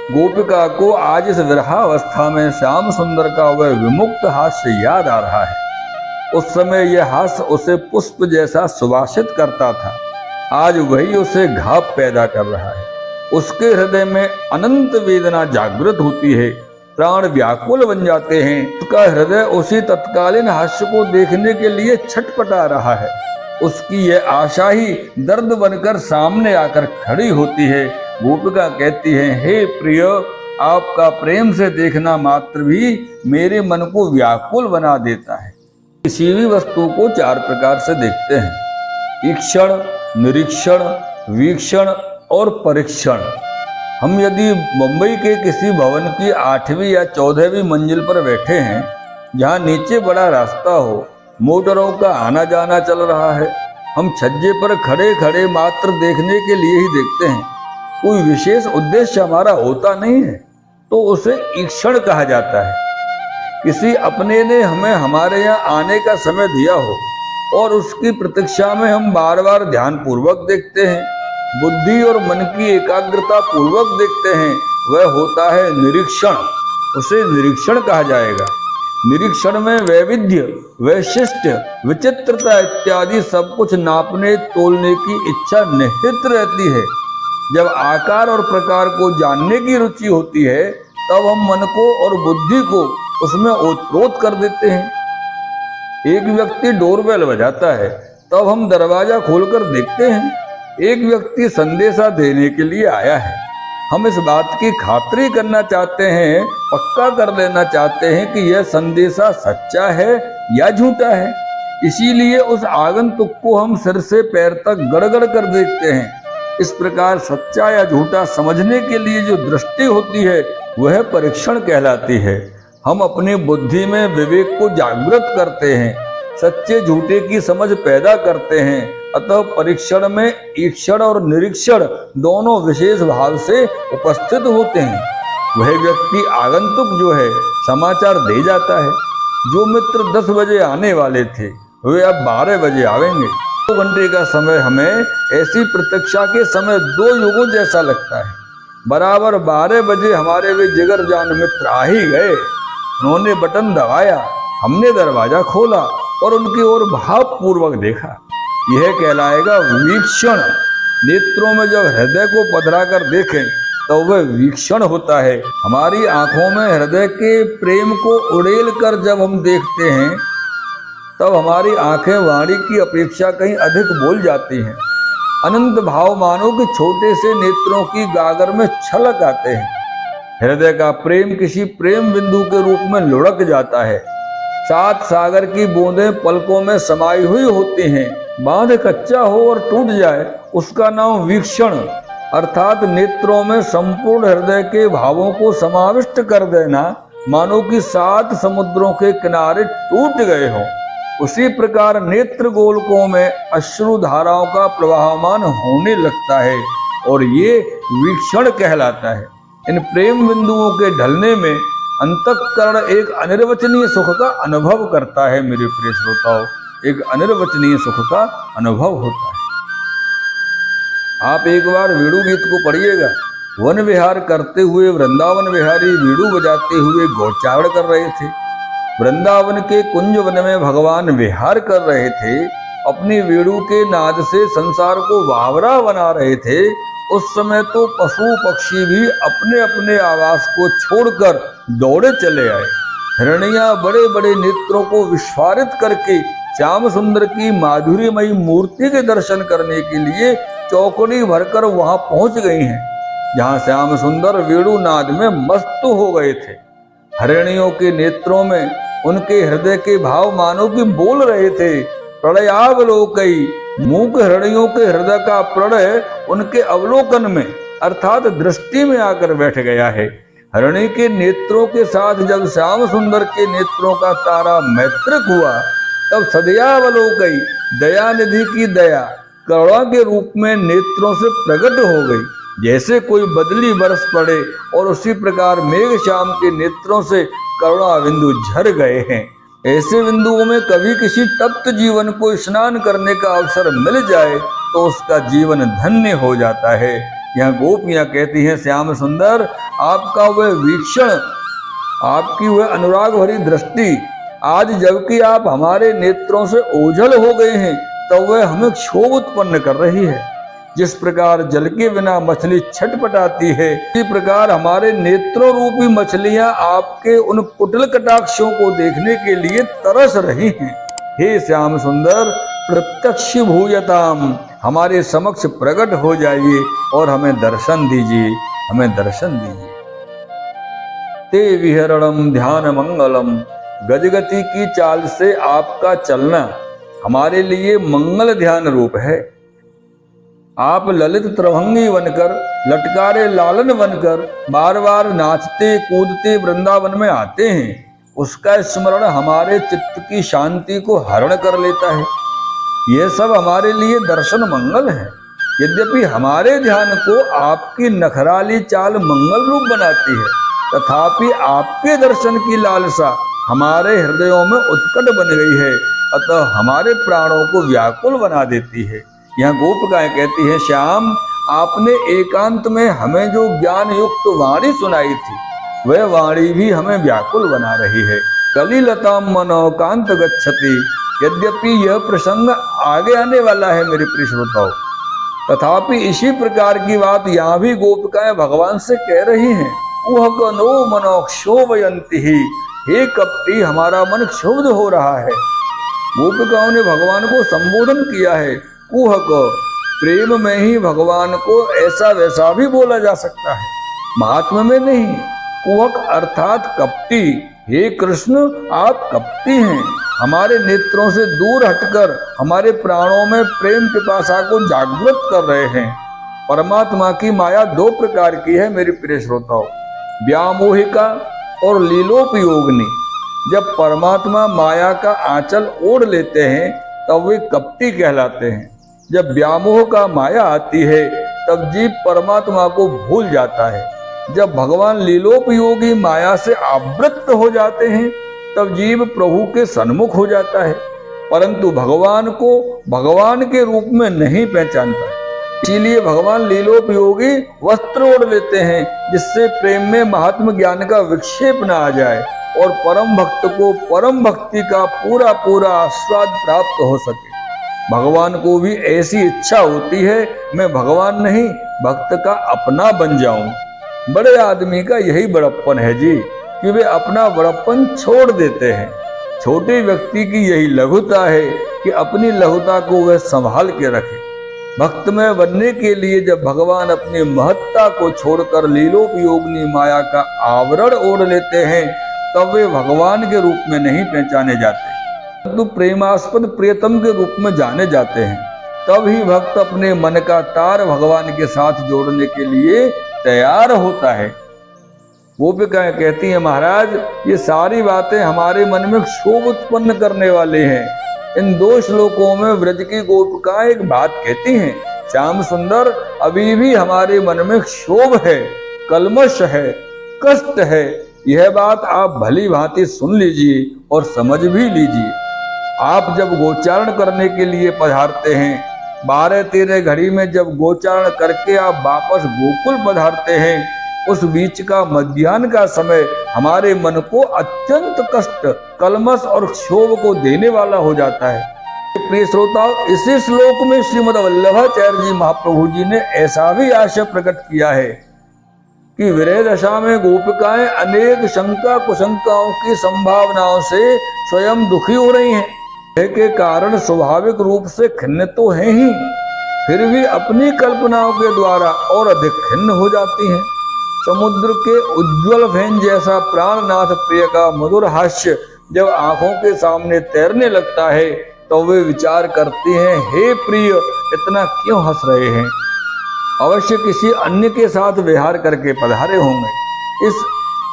गोपिका को आज इस विरहावस्था में श्याम सुंदर का वह विमुक्त हास्य याद आ रहा है। उस समय यह हास्य उसे पुष्प जैसा सुवासित करता था, आज वही उसे घाव पैदा कर रहा है। उसके हृदय में अनंत वेदना जागृत होती है, प्राण व्याकुल बन जाते हैं। उसका हृदय उसी तत्कालीन हास्य को देखने के लिए छटपटा रहा है। उसकी यह आशा ही दर्द बनकर सामने आकर खड़ी होती है। गोपिका कहती है, हे प्रिय, आपका प्रेम से देखना मात्र भी मेरे मन को व्याकुल बना देता है। किसी भी वस्तु को चार प्रकार से देखते हैं: ईक्षण, निरीक्षण, वीक्षण और परीक्षण। हम यदि मुंबई के किसी भवन की 8वीं या 14वीं मंजिल पर बैठे हैं, जहां नीचे बड़ा रास्ता हो, मोटरों का आना जाना चल रहा है, हम छज्जे पर खड़े खड़े मात्र देखने के लिए ही देखते हैं, कोई विशेष उद्देश्य हमारा होता नहीं है, तो उसे ईक्षण कहा जाता है। किसी अपने ने हमें हमारे यहाँ आने का समय दिया हो और उसकी प्रतीक्षा में हम बार बार ध्यान पूर्वक देखते हैं, बुद्धि और मन की एकाग्रता पूर्वक देखते हैं, वह होता है निरीक्षण। उसे निरीक्षण कहा जाएगा। निरीक्षण में वैविध्य, वैशिष्ट्य, विचित्रता इत्यादि सब कुछ नापने तोलने की इच्छा निहित रहती है। जब आकार और प्रकार को जानने की रुचि होती है, तब हम मन को और बुद्धि को उसमें ओतप्रोत कर देते हैं। एक व्यक्ति डोरबेल बजाता है, तब हम दरवाजा खोलकर देखते हैं, एक व्यक्ति संदेशा देने के लिए आया है। हम इस बात की खातरी करना चाहते हैं, पक्का कर लेना चाहते हैं कि यह संदेशा सच्चा है या झूठा है। इसीलिए उस आगंतुक को हम सिर से पैर तक गड़गड़ कर देखते हैं। इस प्रकार सच्चा या झूठा समझने के लिए जो दृष्टि होती है, वह परीक्षण कहलाती है। हम अपनी बुद्धि में विवेक को जागृत करते हैं, सच्चे झूठे की समझ पैदा करते हैं। अतः परीक्षण में ईक्षण और निरीक्षण दोनों विशेष भाव से उपस्थित होते हैं। वह व्यक्ति आगंतुक जो है समाचार दे जाता है, जो मित्र 10 बजे आने वाले थे वे अब 12 बजे आवेंगे। 2 घंटे का समय हमें ऐसी प्रतीक्षा के समय 2 युगों जैसा लगता है। बराबर 12 बजे हमारे वे जिगर जान मित्र आ ही गए। उन्होंने बटन दबाया, हमने दरवाजा खोला और उनकी ओर भावपूर्वक देखा। यह कहलाएगा वीक्षण। नेत्रों में जब हृदय को पधरा कर देखें तो वह वीक्षण होता है। हमारी आंखों में हृदय के प्रेम को उड़ेल कर जब हम देखते हैं, तब हमारी आंखें वाणी की अपेक्षा कहीं अधिक बोल जाती हैं। अनंत भाव मानो कि छोटे से नेत्रों की गागर में छलक आते हैं। हृदय का प्रेम किसी प्रेम बिंदु के रूप में लुढ़क जाता है। 7 सागर की बूंदें पलकों में समाई हुई होती हैं। बांध कच्चा हो और टूट जाए, उसका नाम वीक्षण अर्थात नेत्रों में संपूर्ण हृदय के भावों को समाविष्ट कर देना, मानो कि 7 समुद्रों के किनारे टूट गए हों। उसी प्रकार नेत्र गोलकों में अश्रु धाराओं का प्रवाहमान होने लगता है और ये वीक्षण कहलाता है। इन प्रेम बिंदुओं के ढलने में अंतःकरण एक अनिर्वचनीय सुख का अनुभव करता है। मेरे प्रिय श्रोताओं, एक अनिर्वचनीय सुख का अनुभव होता है। आप एक बार वीणु गीत को पढ़िएगा। वन विहार करते हुए वृंदावन विहारी वीणु बजाते हुए गौचारण कर रहे थे। वृंदावन के कुंज वन में भगवान विहार कर रहे थे, अपनी वीणु के नाद से संसार को वावरा बना रहे थे। उस समय तो पशु पक्षी भी अपने अपने आवास को छोड़कर दौड़े चले आए। हिरणियां बड़े बड़े नेत्रों को विस्फारित करके श्याम सुंदर की माधुर्यमयी मूर्ति के दर्शन करने के लिए चौकड़ी भरकर वहां पहुंच गई हैं, जहां श्याम सुंदर वेणु नाद में मस्त हो गए थे। हिरणियों के नेत्रों में उनके हृदय के भाव मानो कि बोल रहे थे। प्रणयावलोकई, मूक हिरणियों के हृदय का प्रणय उनके अवलोकन में अर्थात दृष्टि में आकर बैठ गया है। हिरणी के नेत्रों के साथ जब श्याम सुंदर के नेत्रों का तारा मैत्रिक हुआ, तब सदयावलोकई, दयानिधि की दया करुणा के रूप में नेत्रों से प्रकट हो गई। जैसे कोई बदली बरस पड़े और उसी प्रकार मेघ श्याम के नेत्रों से करुणा बिंदु झर गए हैं। ऐसे बिंदुओं में कभी किसी तप्त जीवन को स्नान करने का अवसर मिल जाए तो उसका जीवन धन्य हो जाता है। यह गोपियां कहती हैं, श्याम सुंदर आपका वह वीक्षण, आपकी वह अनुराग भरी दृष्टि, आज जबकि आप हमारे नेत्रों से ओझल हो गए हैं तो वह हमें क्षोभ उत्पन्न कर रही है। जिस प्रकार जल के बिना मछली छटपटाती है, इसी प्रकार हमारे नेत्रों रूपी मछलियां आपके उन कुटिल कटाक्षों को देखने के लिए तरस रही हैं। हे श्याम सुंदर, प्रत्यक्ष भूयताम, हमारे समक्ष प्रकट हो जाइए और हमें दर्शन दीजिए, हमें दर्शन दीजिए। ते विहरणम ध्यान मंगलम, गजगति की चाल से आपका चलना हमारे लिए मंगल ध्यान रूप है। आप ललित त्रभंगी बनकर, लटकारे लालन बनकर बार बार नाचते कूदते वृंदावन में आते हैं। उसका स्मरण हमारे चित्त की शांति को हरण कर लेता है। यह सब हमारे लिए दर्शन मंगल है। यद्यपि हमारे ध्यान को आपकी नखराली चाल मंगल रूप बनाती है, तथापि आपके दर्शन की लालसा हमारे हृदयों में उत्कट बन गई है, अतः हमारे प्राणों को व्याकुल बना देती है। यह गोपिकाएं कहती हैं, श्याम आपने एकांत में हमें जो ज्ञान युक्त वाणी सुनाई थी, वह वाणी भी हमें व्याकुल बना रही है। कलिलताम मनोकांत गच्छति, यद्यपि यह प्रसंग आगे आने वाला है मेरे प्रिय श्रोताओं, तथापि इसी प्रकार की बात यहाँ भी गोपिकाएं भगवान से कह रही हैं। वह नो मनो क्षोभयंती ही, हे कपटी हमारा मन क्षुब्ध हो रहा है। गोपिकाओं ने भगवान को संबोधन किया है कुहक। प्रेम में ही भगवान को ऐसा वैसा भी बोला जा सकता है, महात्मा में नहीं। कुहक अर्थात कपटी। हे कृष्ण आप कपटी हैं, हमारे नेत्रों से दूर हटकर हमारे प्राणों में प्रेम पिपासा को जागृत कर रहे हैं। परमात्मा की माया दो प्रकार की है मेरे प्रिय श्रोताओं, व्यामोहिका और लीलोपयोगिनी। जब परमात्मा माया का आंचल ओढ़ लेते हैं तब वे कपटी कहलाते हैं। जब व्यामोह का माया आती है तब जीव परमात्मा को भूल जाता है। जब भगवान लीलोपयोगी माया से आवृत्त हो जाते हैं तब जीव प्रभु के सन्मुख हो जाता है, परंतु भगवान को भगवान के रूप में नहीं पहचानता। इसीलिए भगवान लीलोपयोगी वस्त्र ओढ़ लेते हैं, जिससे प्रेम में महात्म ज्ञान का विक्षेप न आ जाए और परम भक्त को परम भक्ति का पूरा पूरा आस्वाद प्राप्त हो सके। भगवान को भी ऐसी इच्छा होती है, मैं भगवान नहीं भक्त का अपना बन जाऊं। बड़े आदमी का यही बड़प्पन है जी, कि वे अपना बड़प्पन छोड़ देते हैं। छोटे व्यक्ति की यही लघुता है कि अपनी लघुता को वह संभाल के रखे। भक्त में बनने के लिए जब भगवान अपनी महत्ता को छोड़कर लीलोपयोगिनी माया का आवरण ओढ़ लेते हैं तब वे भगवान के रूप में नहीं पहचाने जाते, परंतु प्रेमास्पद प्रियतम के रूप में जाने जाते हैं। तब ही भक्त अपने मन का तार भगवान के साथ जोड़ने के लिए तैयार होता है। गोपिकाएं कहती हैं, महाराज ये सारी बातें हमारे मन में क्षोभ उत्पन्न करने वाले हैं। इन दो श्लोकों में व्रज की गोपिकाएं एक बात कहती हैं, श्याम सुंदर अभी भी हमारे मन में क्षोभ है, कलमश है, कष्ट है। यह बात आप भली भांति सुन लीजिए और समझ भी लीजिए। आप जब गोचारण करने के लिए पधारते हैं, 12-13 घड़ी में जब गोचारण करके आप वापस गोकुल पधारते हैं, उस बीच का मध्याह्न का समय हमारे मन को अत्यंत कष्ट, कलमश और क्षोभ को देने वाला हो जाता है। प्रिय श्रोताओं, इसी श्लोक में श्रीमद वल्लभाचार्य जी महाप्रभु जी ने ऐसा भी आशय प्रकट किया है कि विरह दशा में गोपिकाएं अनेक शंका कुशंकाओं की संभावनाओं से स्वयं दुखी हो रही हैं। के कारण स्वाभाविक रूप से खिन्न तो हैं ही, फिर भी अपनी कल्पनाओं के द्वारा और अधिक खिन्न हो जाती हैं। समुद्र के उज्जवल फेन जैसा प्राणनाथ प्रिय का मधुर हास्य जब आंखों के सामने तैरने लगता है तो वे विचार करती हैं, हे प्रिय इतना क्यों हंस रहे हैं? अवश्य किसी अन्य के साथ विहार करके पधारे होंगे। इस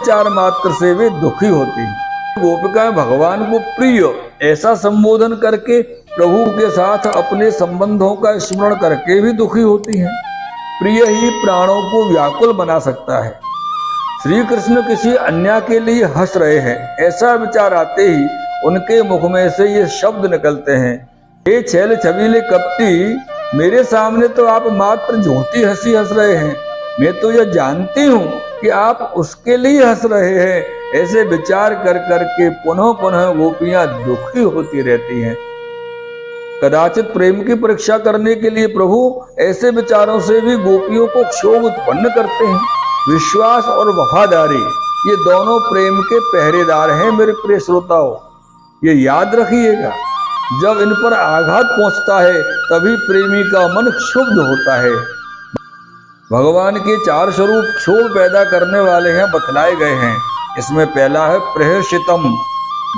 विचार मात्र से वे दुखी होती हैं। गोपिकाएं भगवान को प्रिय ऐसा संबोधन करके प्रभु के साथ अपने संबंधों का स्मरण करके भी दुखी होती हैं। प्रिय ही प्राणों को व्याकुल बना सकता है। श्री कृष्ण किसी अन्य के लिए हंस रहे हैं, ऐसा विचार आते ही उनके मुख में से ये शब्द निकलते हैं, हे छैल छबीले कपटी मेरे सामने तो आप मात्र झूठी हंसी हंस रहे हैं, मैं तो यह जानती हूँ कि आप उसके लिए हंस रहे हैं। ऐसे विचार कर करके पुनः पुनः गोपियां दुखी होती रहती हैं। कदाचित प्रेम की परीक्षा करने के लिए प्रभु ऐसे विचारों से भी गोपियों को क्षोभ उत्पन्न करते हैं। विश्वास और वफादारी ये दोनों प्रेम के पहरेदार हैं मेरे प्रिय श्रोताओं, ये याद रखिएगा। जब इन पर आघात पहुंचता है तभी प्रेमी का मन क्षुब्ध होता है। भगवान के 4 स्वरूप क्षोभ पैदा करने वाले हैं, बतलाए गए हैं। इसमें पहला है प्रहर्षितम,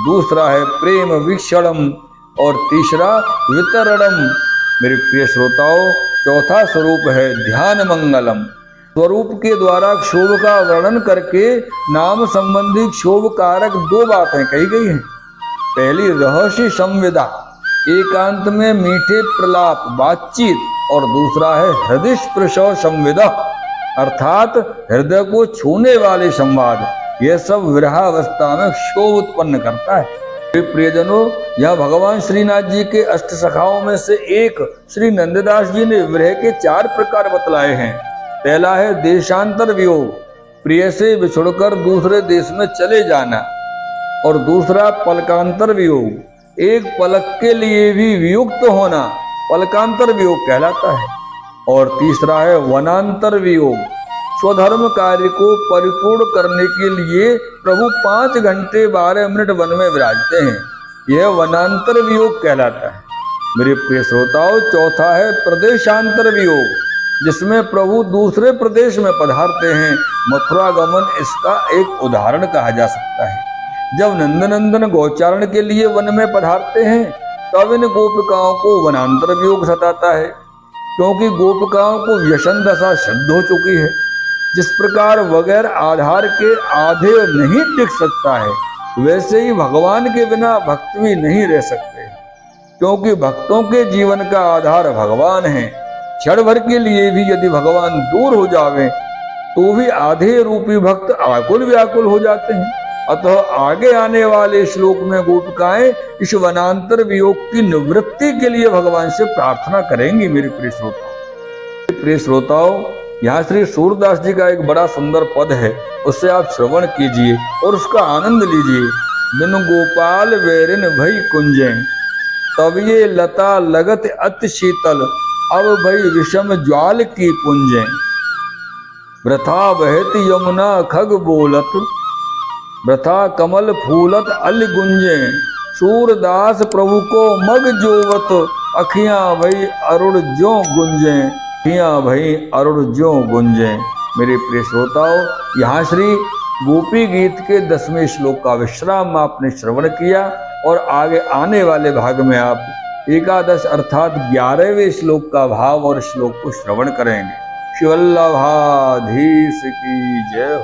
दूसरा है प्रेम वीक्षणम और तीसरा वितरणम। मेरे प्रिय श्रोताओं, चौथा स्वरूप है ध्यान मंगलम। स्वरूप के द्वारा क्षोभ का वर्णन करके नाम संबंधी क्षोभ कारक 2 बातें कही गई हैं। पहली रहस्य संविदा, एकांत में मीठे प्रलाप बातचीत, और दूसरा है हृदय स्पर्श संविदा, अर्थात हृदय को छूने वाले संवाद। यह सब विरहावस्था में क्षोभ उत्पन्न करता है। प्रियजनों, यह भगवान श्रीनाथ जी के अष्ट सखाओं में से एक श्री नंददास जी ने विरह के 4 प्रकार बतलाए हैं। पहला है देशांतर वियोग, प्रिय से बिछुड़कर दूसरे देश में चले जाना, और दूसरा पलकांतर वियोग, एक पलक के लिए भी वियुक्त होना, पलकांतर वियोग कहलाता है। और तीसरा है वनांतर वियोग, स्वधर्म कार्य को परिपूर्ण करने के लिए प्रभु 5 घंटे 12 मिनट वन में विराजते हैं, यह वनांतर वियोग कहलाता है। मेरे प्रिय श्रोताओं, चौथा है प्रदेशांतर वियोग, जिसमें प्रभु दूसरे प्रदेश में पधारते हैं। मथुरा गमन इसका एक उदाहरण कहा जा सकता है। जब नंदनंदन गोचारण के लिए वन में पधारते हैं तब इन गोपिकाओं को वनांतर वियोग सताता है, क्योंकि गोपिकाओं को व्यसन दशा सिद्ध हो चुकी है। जिस प्रकार बगैर आधार के आधे नहीं टिक सकता है, वैसे ही भगवान के बिना भक्त भी नहीं रह सकते, क्योंकि भक्तों के जीवन का आधार भगवान है। क्षण भर के लिए भी यदि भगवान दूर हो जावे तो भी आधे रूपी भक्त आकुल व्याकुल हो जाते हैं। अतः आगे आने वाले श्लोक में गोपिकाएं इस वनांतर वियोग की निवृत्ति के लिए भगवान से प्रार्थना करेंगी। मेरे प्रिय श्रोताओं, यहाँ श्री सूरदास जी का एक बड़ा सुंदर पद है, उससे आप श्रवण कीजिए और उसका आनंद लीजिए। बिनु गोपाल वैरिन भई कुंजे, तब ये लता लगत अति शीतल, अब भई विषम ज्वाल की पुंजे। वृथा बहती यमुना खग बोलत, वृथा कमल फूलत अल गुंजे। सूरदास प्रभु को मग जोवत, अखियां भई अरुण ज्यों गुंजे, अखियां भई अरुण ज्यों गुंजे। मेरे प्रिय श्रोताओं, यहाँ श्री गोपी गीत के 10वें श्लोक का विश्राम आपने श्रवण किया, और आगे आने वाले भाग में आप 11 अर्थात 11वें श्लोक का भाव और श्लोक को श्रवण करेंगे। शिवल्लभाधीश की जय हो।